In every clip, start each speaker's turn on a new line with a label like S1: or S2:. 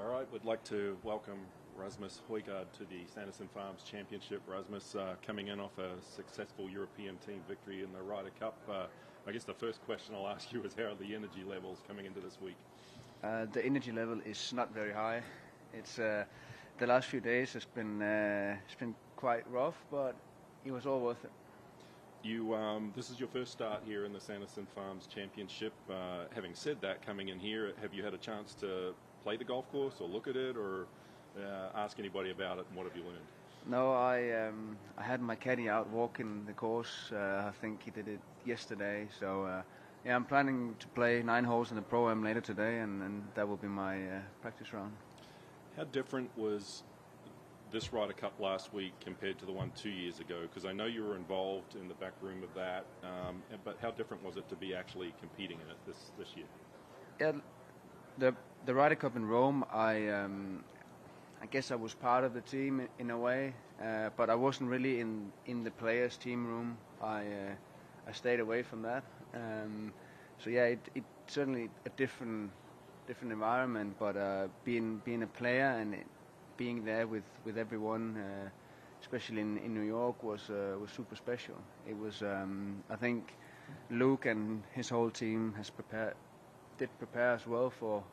S1: All right, we'd like to welcome Rasmus Hojgaard to the Sanderson Farms Championship. Rasmus, coming in off a successful European team victory in the Ryder Cup. I guess the first question I'll ask you is, how are the energy levels coming into this week?
S2: The energy level is not very high. It's the last few days has been it's been quite rough, but it was all worth it.
S1: You this is your first start here in the Sanderson Farms Championship. Having said that, coming in here, have you had a chance to play the golf course or look at it, or ask anybody about it, and what have you learned?
S2: No, I had my caddy out walking the course. I think he did it yesterday. So yeah, I'm planning to play 9 holes in the Pro-Am later today, and that will be my practice round.
S1: How different was this Ryder Cup last week compared to the one 2 years ago? Because I know you were involved in the back room of that, but how different was it to be actually competing in it this year?
S2: Yeah, the Ryder Cup in Rome, I guess I was part of the team in a way, but I wasn't really in the players' team room. I stayed away from that. So yeah, it certainly a different environment, but being a player and being there with everyone, especially in New York, was super special. It was I think Luke and his whole team did prepare as well for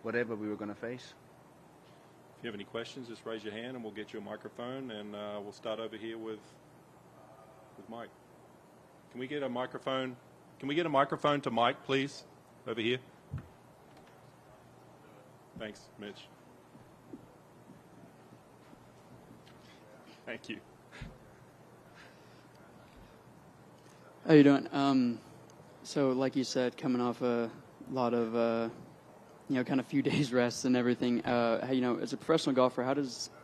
S2: whatever we were going to face.
S1: If you have any questions, just raise your hand and we'll get you a microphone, and we'll start over here with Mike. Can we get a microphone? Can we get a microphone to Mike, please? Over here. Thanks, Mitch. Thank you.
S3: How you doing? So, like you said, coming off a lot of, kind of few days rest and everything. As a professional golfer,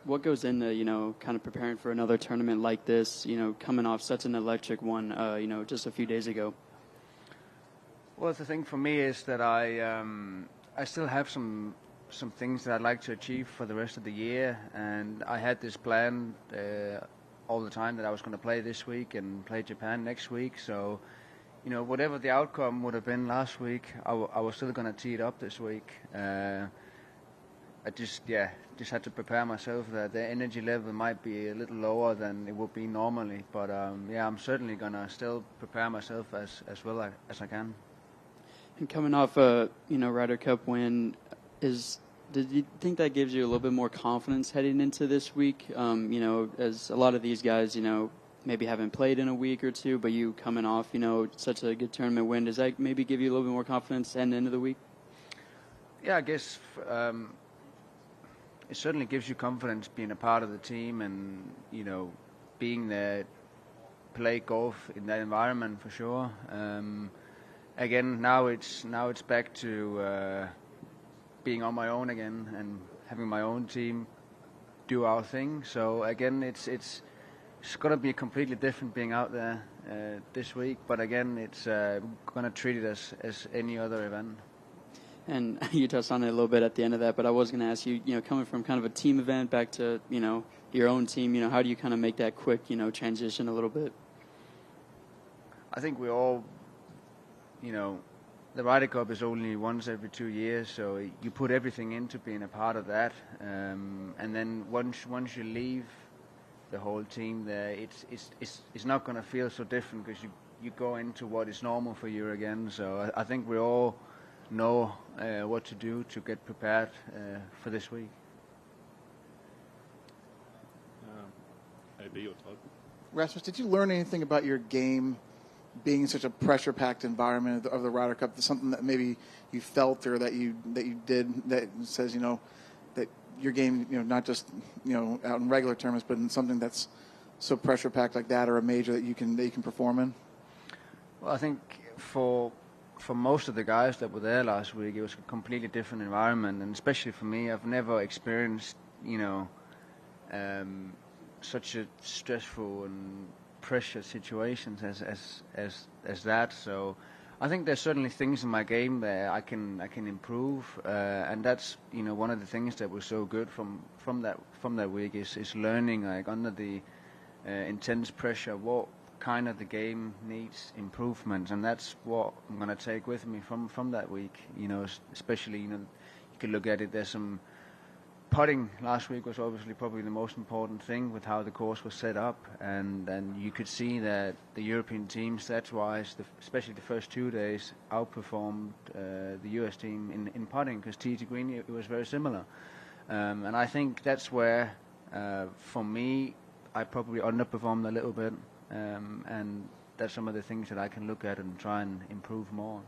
S3: what goes into, kind of preparing for another tournament like this? Coming off such an electric one, just a few days ago.
S2: Well, the thing for me is that I still have some things that I'd like to achieve for the rest of the year, and I had this plan all the time that I was going to play this week and play Japan next week. So, whatever the outcome would have been last week, I was still going to tee it up this week. I just had to prepare myself that the energy level might be a little lower than it would be normally. But I'm certainly going to still prepare myself as well as I can.
S3: And coming off a Ryder Cup win, did you think that gives you a little bit more confidence heading into this week? As a lot of these guys, maybe haven't played in a week or two, but you coming off, such a good tournament win, does that maybe give you a little bit more confidence heading into the week?
S2: Yeah, I guess it certainly gives you confidence being a part of the team and, being there, play golf in that environment for sure. Again, now it's back to being on my own again and having my own team do our thing. So again, it's going to be completely different being out there this week. But again, it's going to treat it as any other event.
S3: And you touched on it a little bit at the end of that, but I was going to ask you, coming from kind of a team event back to, your own team, how do you kind of make that quick, transition a little bit?
S2: I think we all, the Ryder Cup is only once every 2 years, so you put everything into being a part of that. And then once you leave the whole team there, it's not going to feel so different because you go into what is normal for you again. So I think we all know what to do to get prepared for this week.
S1: AB or Todd?
S4: Rasmus, did you learn anything about your game being in such a pressure-packed environment of the Ryder Cup? Something that maybe you felt or that you did that says, that your game, not just, out in regular terms, but in something that's so pressure-packed like that, or a major that you can perform in?
S2: Well, I think for most of the guys that were there last week, it was a completely different environment, and especially for me, I've never experienced, such a stressful and pressure situations as that. So I think there's certainly things in my game that I can improve, and that's one of the things that was so good from that week is learning, like, under the intense pressure, what kind of the game needs improvements, and that's what I'm going to take with me from that week. Especially you could look at it. There's some putting last week was obviously probably the most important thing with how the course was set up, and you could see that the European team stats-wise, especially the first 2 days, outperformed the US team in putting, because tee to green it was very similar. And I think that's where, for me, I probably underperformed a little bit, and that's some of the things that I can look at and try and improve more.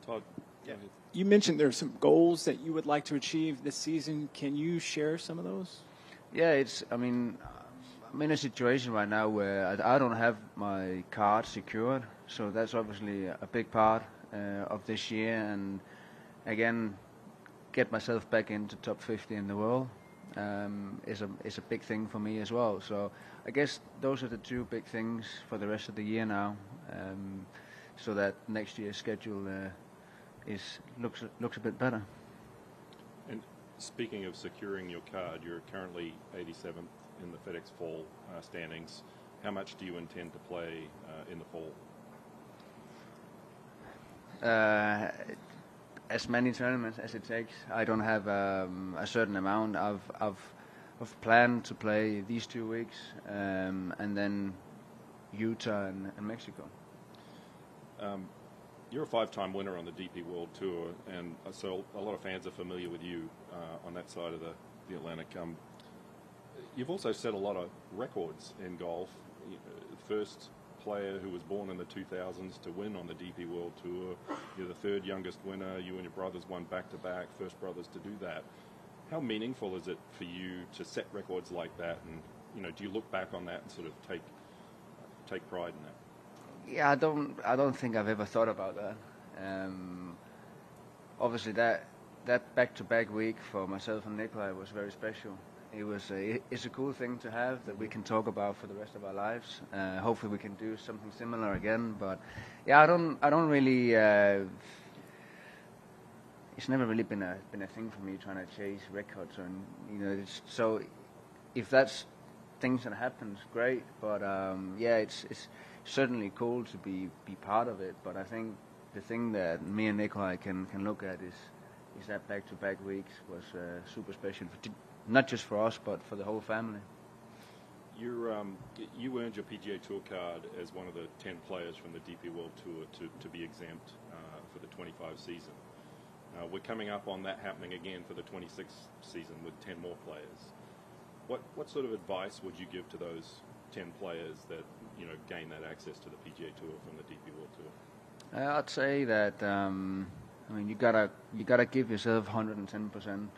S1: Todd?
S5: Yeah. You mentioned there are some goals that you would like to achieve this season. Can you share some of those?
S2: Yeah, I'm in a situation right now where I don't have my card secured, so that's obviously a big part of this year. And again, get myself back into top 50 in the world is a big thing for me as well. So I guess those are the two big things for the rest of the year now, so that next year's schedule looks a bit better.
S1: And speaking of securing your card, you're currently 87th in the FedEx Fall standings. How much do you intend to play in the fall?
S2: As many tournaments as it takes. I don't have a certain amount. I've planned to play these 2 weeks, and then Utah and Mexico.
S1: You're a 5-time winner on the DP World Tour, and so a lot of fans are familiar with you on that side of the Atlantic. You've also set a lot of records in golf. First player who was born in the 2000s to win on the DP World Tour. You're the third youngest winner. You and your brothers won back-to-back, first brothers to do that. How meaningful is it for you to set records like that? And do you look back on that and sort of take pride in that?
S2: Yeah, I don't think I've ever thought about that. Obviously, that back-to-back week for myself and Nicolai was very special. It's a cool thing to have that we can talk about for the rest of our lives. Hopefully, we can do something similar again. But yeah, I don't really. It's never really been a thing for me trying to chase records, and so if that's things that happens, great. But yeah, it's certainly cool to be part of it, but I think the thing that me and Nicolai can look at is that back-to-back weeks was super special, not just for us, but for the whole family.
S1: You earned your PGA Tour card as one of the 10 players from the DP World Tour to be exempt for the 25 season. We're coming up on that happening again for the 26 season with 10 more players. What sort of advice would you give to those 10 players that gain that access to the PGA Tour from the DP World Tour?
S2: I'd say that you gotta give yourself 110%.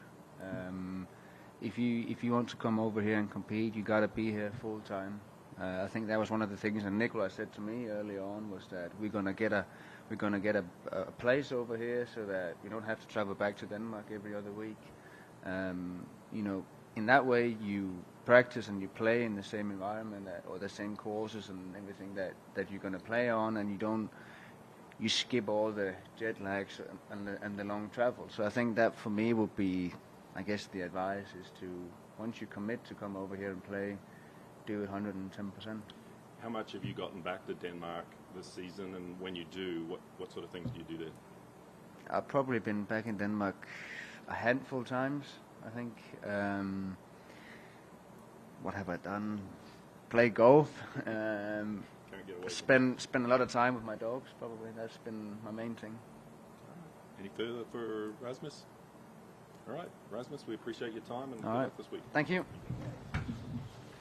S2: If you want to come over here and compete, you gotta be here full time. I think that was one of the things that Nicolai said to me early on, was that we're gonna get a place over here so that we don't have to travel back to Denmark every other week. In that way you practice and you play in the same environment or the same courses and everything that you're going to play on, and you skip all the jet lags and the long travel. So I think that for me would be, I guess, the advice is to, once you commit to come over here and play, do it 110%.
S1: How much have you gotten back to Denmark this season, and when you do, what sort of things do you do there?
S2: I've probably been back in Denmark a handful of times, I think. What have I done? Play golf. Spend a lot of time with my dogs. Probably that's been my main thing.
S1: Any further for Rasmus? All right, Rasmus, we appreciate your time and good
S2: luck
S1: luck this week.
S2: Thank you.